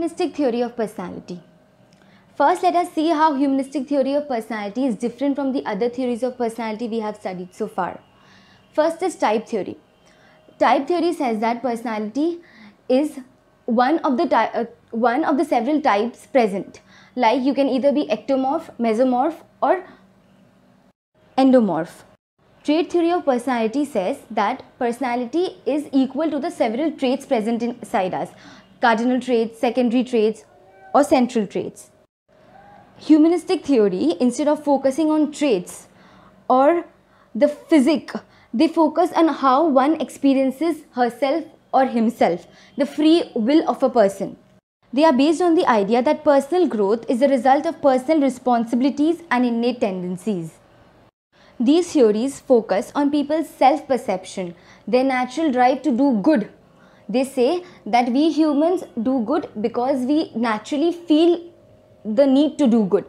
Humanistic theory of personality. First, let us see how humanistic theory of personality is different from the other theories of personality we have studied so far. First is type theory. Type theory says that personality is one of the several types present. Like you can either be ectomorph, mesomorph, or endomorph. Trait theory of personality says that personality is equal to the several traits present inside us. Cardinal traits, secondary traits, or central traits. Humanistic theory, instead of focusing on traits or the physique, they focus on how one experiences herself or himself, the free will of a person. They are based on the idea that personal growth is a result of personal responsibilities and innate tendencies. These theories focus on people's self-perception, their natural drive to do good. They say that we humans do good because we naturally feel the need to do good,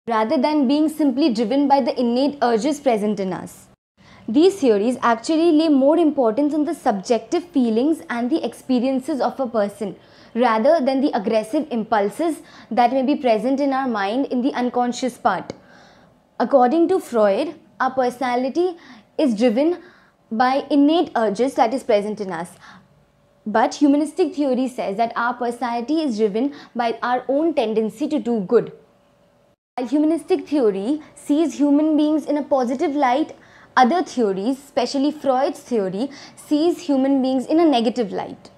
rather than being simply driven by the innate urges present in us. These theories actually lay more importance on the subjective feelings and the experiences of a person, rather than the aggressive impulses that may be present in our mind in the unconscious part. According to Freud, our personality is driven by innate urges that is present in us. But humanistic theory says that our personality is driven by our own tendency to do good. While humanistic theory sees human beings in a positive light, other theories, especially Freud's theory, sees human beings in a negative light.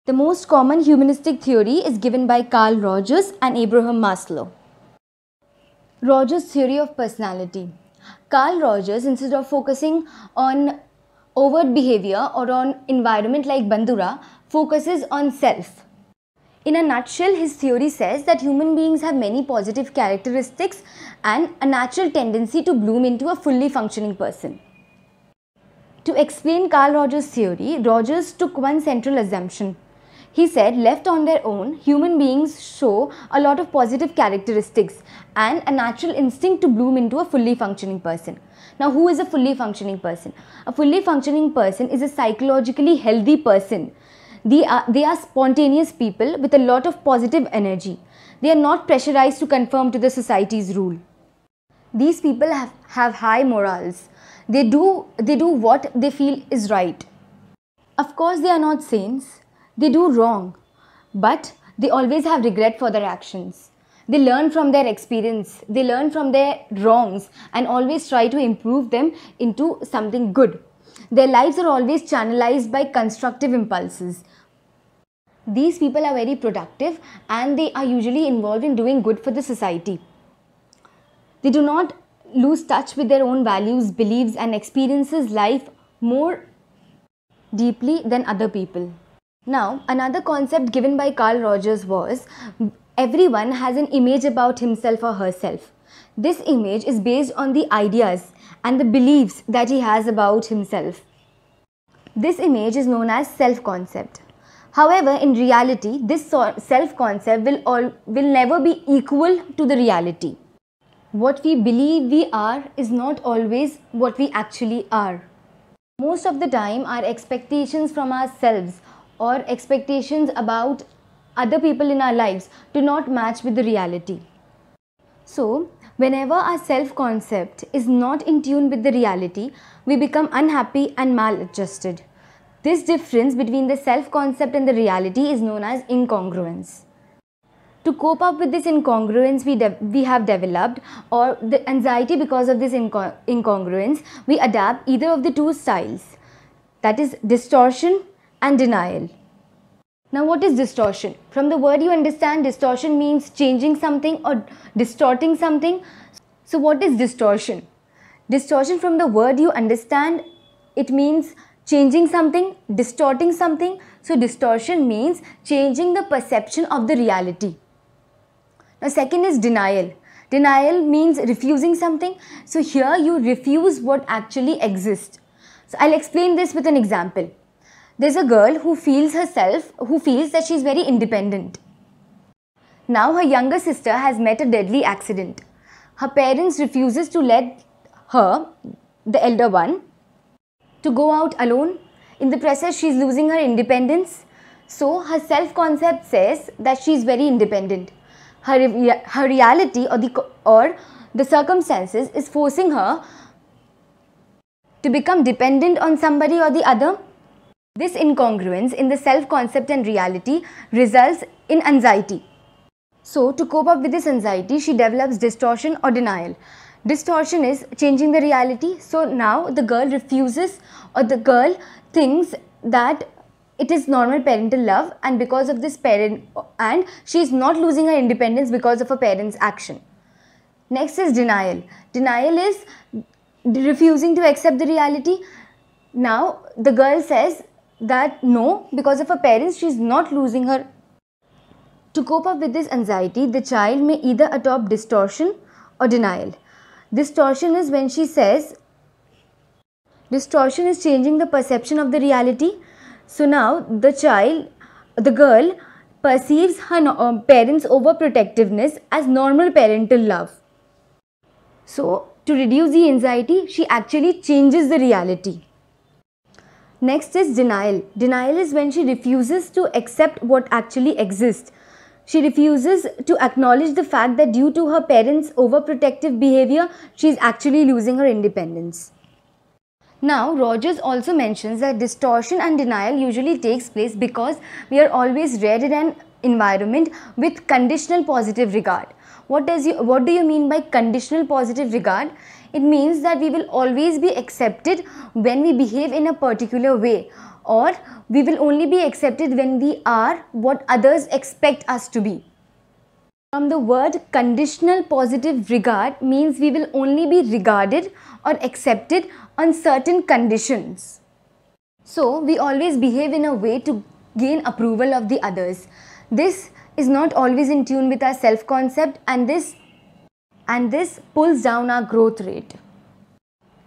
The most common humanistic theory is given by Carl Rogers and Abraham Maslow. Rogers' theory of personality. Carl Rogers, instead of focusing on overt behavior or on environment like Bandura, focuses on self. In a nutshell, his theory says that human beings have many positive characteristics and a natural tendency to bloom into a fully functioning person. To explain Carl Rogers' theory, Rogers took one central assumption. He said, left on their own, human beings show a lot of positive characteristics and a natural instinct to bloom into a fully functioning person. Now, who is a fully functioning person? A fully functioning person is a psychologically healthy person. They are spontaneous people with a lot of positive energy. They are not pressurized to conform to the society's rule. These people have high morals. They do what they feel is right. Of course, they are not saints. They do wrong, but they always have regret for their actions. They learn from their experience, they learn from their wrongs and always try to improve them into something good. Their lives are always channelized by constructive impulses. These people are very productive and they are usually involved in doing good for the society. They do not lose touch with their own values, beliefs and experiences life more deeply than other people. Now, another concept given by Carl Rogers was, everyone has an image about himself or herself. This image is based on the ideas and the beliefs that he has about himself. This image is known as self-concept. However, in reality, this self-concept will never be equal to the reality. What we believe we are is not always what we actually are. Most of the time, our expectations from ourselves or expectations about other people in our lives do not match with the reality. So, whenever our self-concept is not in tune with the reality, we become unhappy and maladjusted. This difference between the self-concept and the reality is known as incongruence. To cope up with this incongruence we have developed, or the anxiety because of this incongruence, we adapt either of the two styles, that is distortion and denial. Now, what is distortion? From the word you understand, distortion means changing something or distorting something. So what is distortion? Distortion, from the word you understand, it means changing something, distorting something. So distortion means changing the perception of the reality. Now, second is denial. Denial means refusing something. So here you refuse what actually exists. So I'll explain this with an example. There's a girl who feels that she's very independent. Now her younger sister has met a deadly accident. Her parents refuses to let her, the elder one, to go out alone. In the process, she's losing her independence. So her self-concept says that she is very independent. Her reality or the circumstances is forcing her to become dependent on somebody or the other. This incongruence in the self-concept and reality results in anxiety. So to cope up with this anxiety, she develops distortion or denial. Distortion is changing the reality. So now the girl refuses, or the girl thinks that it is normal parental love, and because of this and she is not losing her independence because of her parents' action. Next is denial. Denial is refusing to accept the reality. Now the girl says that no, because of her parents she is not losing her. To cope up with this anxiety, the child may either adopt distortion or denial. Distortion is when she says, distortion is changing the perception of the reality. So now the girl perceives her parents' overprotectiveness as normal parental love. So to reduce the anxiety, she actually changes the reality. Next is denial. Denial is when she refuses to accept what actually exists. She refuses to acknowledge the fact that due to her parents' overprotective behavior, she is actually losing her independence. Now, Rogers also mentions that distortion and denial usually takes place because we are always reared in an environment with conditional positive regard. What do you mean by conditional positive regard? It means that we will always be accepted when we behave in a particular way, or we will only be accepted when we are what others expect us to be. From the word conditional positive regard means we will only be regarded or accepted on certain conditions. So we always behave in a way to gain approval of the others. This is not always in tune with our self-concept, and this pulls down our growth rate.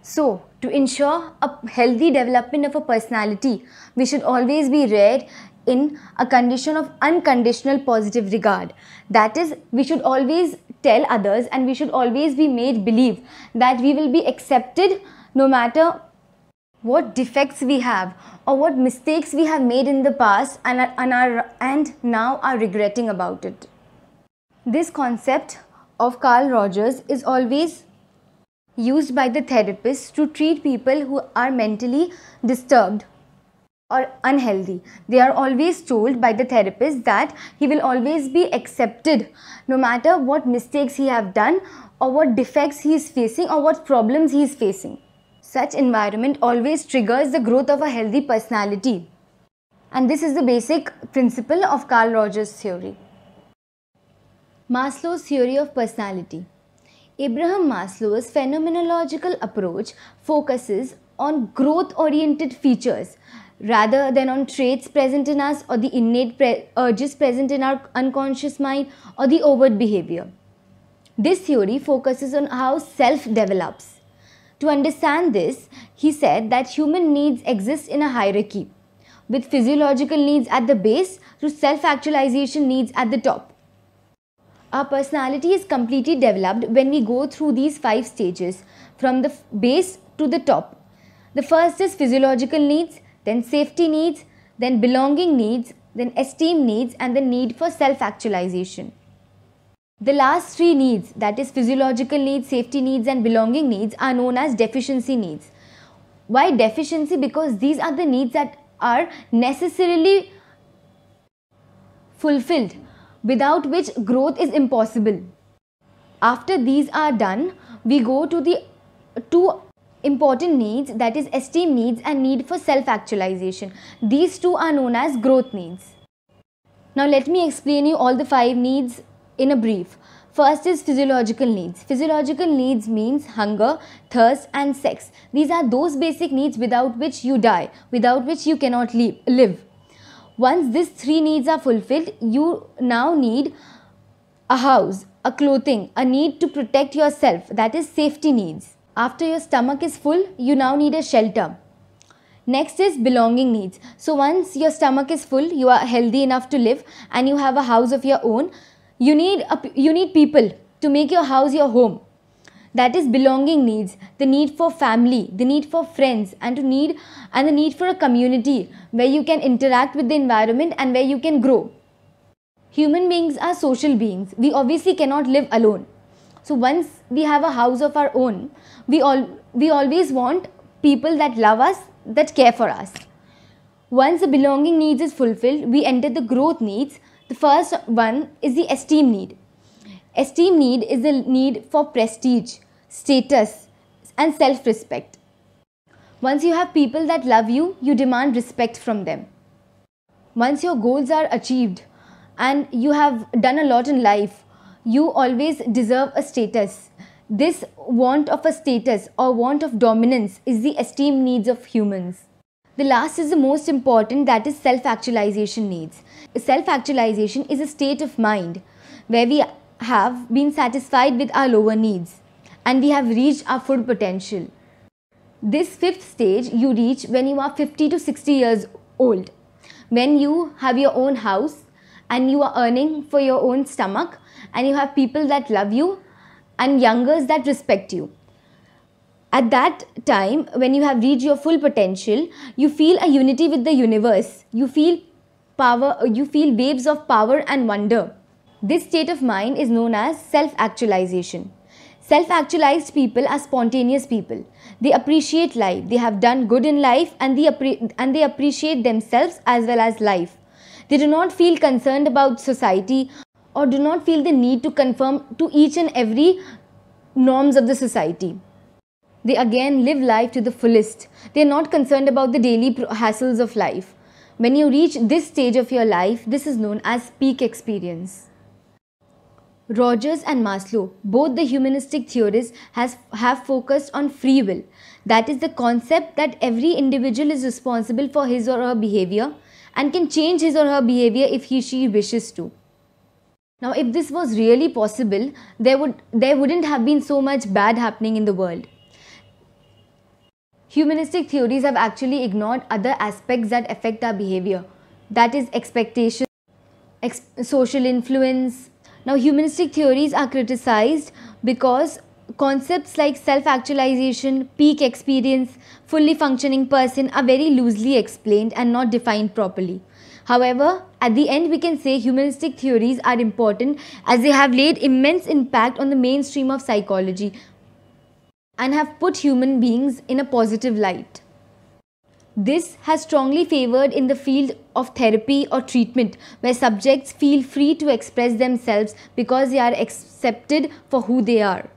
So to ensure a healthy development of a personality, we should always be reared in a condition of unconditional positive regard. That is, we should always tell others and we should always be made believe that we will be accepted no matter what defects we have or what mistakes we have made in the past and now are regretting about it. This concept of Carl Rogers is always used by the therapists to treat people who are mentally disturbed or unhealthy. They are always told by the therapist that he will always be accepted no matter what mistakes he have done or what defects he is facing or what problems he is facing. Such environment always triggers the growth of a healthy personality. And this is the basic principle of Carl Rogers' theory. Maslow's theory of personality. Abraham Maslow's phenomenological approach focuses on growth-oriented features rather than on traits present in us or the innate urges present in our unconscious mind or the overt behavior. This theory focuses on how self develops. To understand this, he said that human needs exist in a hierarchy, with physiological needs at the base to self-actualization needs at the top. Our personality is completely developed when we go through these 5 stages, from the base to the top. The first is physiological needs, then safety needs, then belonging needs, then esteem needs, and the need for self-actualization. The last 3 needs, that is physiological needs, safety needs and belonging needs, are known as deficiency needs. Why deficiency? Because these are the needs that are necessarily fulfilled, without which growth is impossible. After these are done, we go to the 2 important needs, that is esteem needs and need for self-actualization. These 2 are known as growth needs. Now let me explain you all the 5 needs in a brief. First is physiological needs. Physiological needs means hunger, thirst and sex. These are those basic needs without which you die, without which you cannot live. Once these 3 needs are fulfilled, you now need a house, a clothing, a need to protect yourself, that is safety needs. After your stomach is full, you now need a shelter. Next is belonging needs. So once your stomach is full, you are healthy enough to live and you have a house of your own, you need people to make your house your home. That is belonging needs, the need for family, the need for friends, and the need for a community where you can interact with the environment and where you can grow. Human beings are social beings. We obviously cannot live alone. So once we have a house of our own, we always want people that love us, that care for us. Once the belonging needs is fulfilled, we enter the growth needs. The first one is the esteem need. Esteem need is the need for prestige, status, and self-respect. Once you have people that love you, you demand respect from them. Once your goals are achieved and you have done a lot in life, you always deserve a status. This want of a status or want of dominance is the esteem needs of humans. The last is the most important, that is self-actualization needs. Self-actualization is a state of mind where we have been satisfied with our lower needs and we have reached our full potential. This fifth stage you reach when you are 50 to 60 years old, when you have your own house and you are earning for your own stomach and you have people that love you and youngers that respect you. At that time, when you have reached your full potential, you feel a unity with the universe. You feel power, you feel waves of power and wonder. This state of mind is known as self-actualization. Self-actualized people are spontaneous people. They appreciate life. They have done good in life and they appreciate themselves as well as life. They do not feel concerned about society or do not feel the need to conform to each and every norms of the society. They again live life to the fullest. They are not concerned about the daily hassles of life. When you reach this stage of your life, this is known as peak experience. Rogers and Maslow, both the humanistic theorists, have focused on free will. That is the concept that every individual is responsible for his or her behavior and can change his or her behavior if she wishes to. Now, if this was really possible, there wouldn't have been so much bad happening in the world. Humanistic theories have actually ignored other aspects that affect our behavior. That is expectation, social influence. Now, humanistic theories are criticized because concepts like self-actualization, peak experience, fully functioning person are very loosely explained and not defined properly. However, at the end we can say humanistic theories are important as they have laid immense impact on the mainstream of psychology and have put human beings in a positive light. This has strongly favored in the field of therapy or treatment, where subjects feel free to express themselves because they are accepted for who they are.